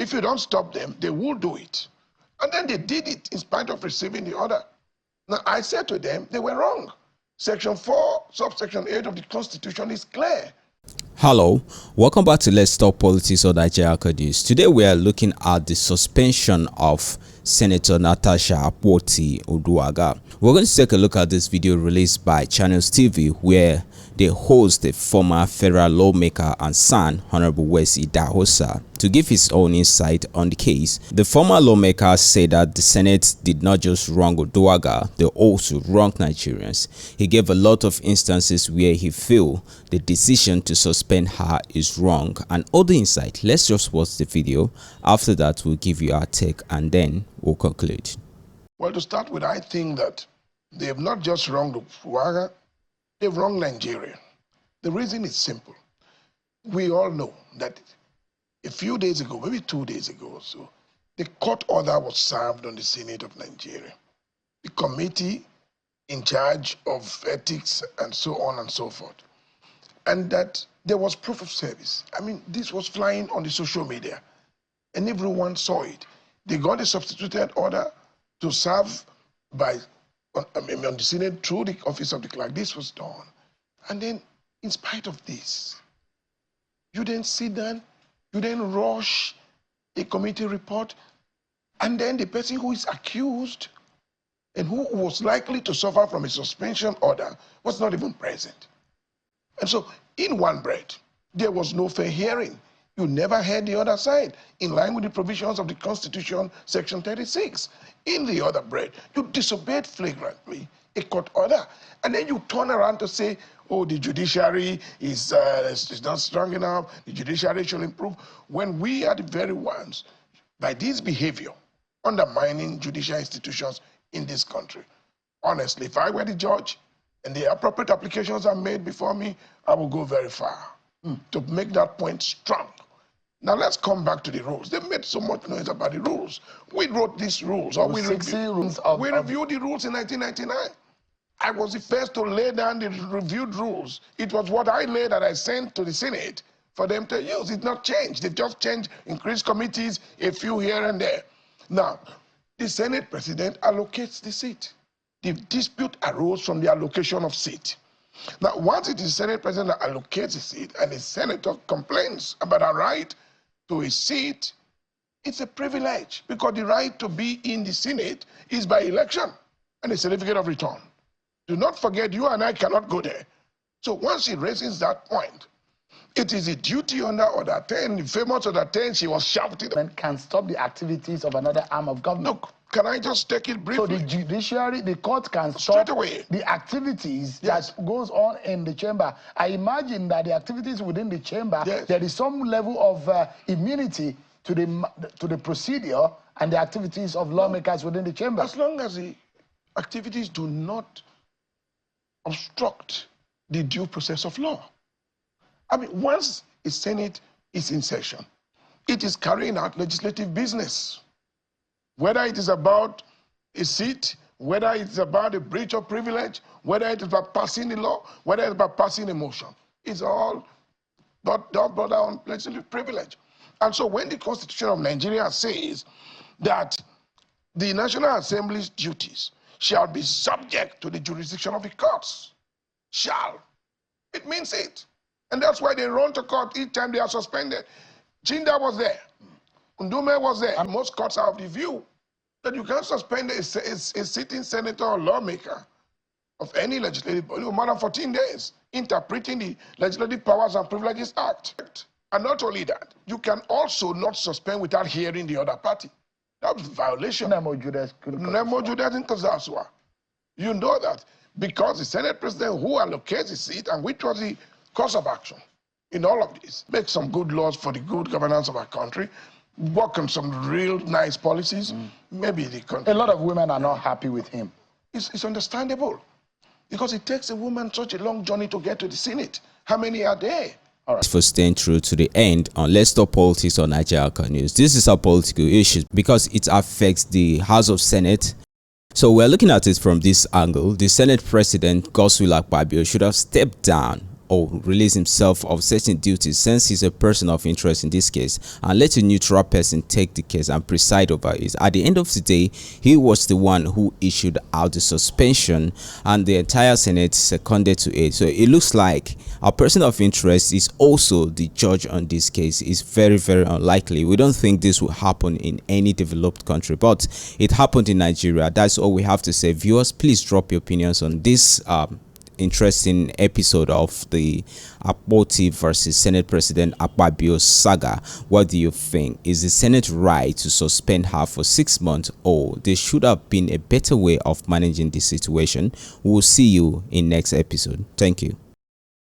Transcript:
If you don't stop them, they will do it. And then they did it in spite of receiving the order. Now, I said to them, they were wrong. Section 4, subsection 8 of the Constitution is clear. Hello, welcome back to Let's Talk Politics on Nigerian News. Today we are looking at the suspension of Senator Natasha Akpoti-Uduaghan. We're going to take a look at this video released by Channels TV, where they host the former federal lawmaker and son, Honorable Idahosa, to give his own insight on the case. The former lawmaker said that the Senate did not just wrong Uduaghan, they also wronged Nigerians. He gave a lot of instances where he felt the decision to suspend her is wrong and other insight. Let's just watch the video. After that, we'll give you our take and then we'll conclude. Well, to start with, I think that they have not just wronged Uduaghan, they've wronged Nigeria. The reason is simple. We all know that a few days ago, maybe 2 days ago or so, the court order was served on the Senate of Nigeria. The committee in charge of ethics and so on and so forth. And that there was proof of service. I mean, this was flying on the social media and everyone saw it. They got a substituted order to serve by on the Senate through the office of the clerk. This was done. And then, in spite of this, you then sit down, you then rush a committee report, and then the person who is accused and who was likely to suffer from a suspension order was not even present. And so, in one breath, there was no fair hearing. You never heard the other side, in line with the provisions of the Constitution, Section 36. In the other breath, you disobeyed flagrantly a court order, and then you turn around to say, oh, the judiciary is not strong enough, the judiciary should improve, when we are the very ones, by this behavior, undermining judicial institutions in this country. Honestly, if I were the judge and the appropriate applications are made before me, I will go very far to make that point strong. Now let's come back to the rules. They made so much noise about the rules. We wrote these rules, or we reviewed the rules in 1999. I was the first to lay down the reviewed rules. It was what I laid that I sent to the Senate for them to use. It's not changed. They've just changed, increased committees, a few here and there. Now, the Senate President allocates the seat. The dispute arose from the allocation of seat. Now, once it is the Senate President that allocates a seat and the Senator complains about a right to a seat, it's a privilege, because the right to be in the Senate is by election and a certificate of return. Do not forget, you and I cannot go there. So once he raises that point, it is a duty under Order 10, the famous Order 10, she was shouting. Can stop the activities of another arm of government. Look, can I just take it briefly? So the judiciary, the court can stop the activities that goes on in the chamber. I imagine that the activities within the chamber, there is some level of immunity to the procedure and the activities of lawmakers within the chamber. As long as the activities do not obstruct the due process of law. I mean, once a Senate is in session, it is carrying out legislative business. Whether it is about a seat, whether it's about a breach of privilege, whether it is about passing the law, whether it's about passing a motion, it's all brought down on legislative privilege. And so when the Constitution of Nigeria says that the National Assembly's duties shall be subject to the jurisdiction of the courts, it means it. And that's why they run to court each time they are suspended. Chinda was there. Ndume was there. And most courts are of the view that you can't suspend a sitting senator or lawmaker of any legislative body for more than 14 days, interpreting the Legislative Powers and Privileges Act. And not only that, you can also not suspend without hearing the other party. That was a violation. Nemo judes in Kazaswa. You know that because the Senate President who allocates the seat, and which was the course of action in all of this, make some good laws for the good governance of our country, work on some real nice policies, maybe the country. A lot of women are not happy with him. It's understandable, because it takes a woman such a long journey to get to the Senate. How many are there? All right. For staying true to the end on Let's Talk Politics on Nigerian News. This is a political issue because it affects the House of Senate. So we're looking at it from this angle. The Senate President Godswill Akpabio should have stepped down or release himself of certain duties since he's a person of interest in this case, and let a neutral person take the case and preside over it. At the end of the day, he was the one who issued out the suspension, and the entire Senate seconded to it. So it looks like a person of interest is also the judge on this case. Is very, very unlikely. We don't think this will happen in any developed country, but it happened in Nigeria. That's all we have to say. Viewers, please drop your opinions on this interesting episode of the Akpoti versus Senate President Akpabio saga. What do you think? Is the Senate right to suspend her for 6 months, or there should have been a better way of managing this situation? We'll see you in next episode. Thank you.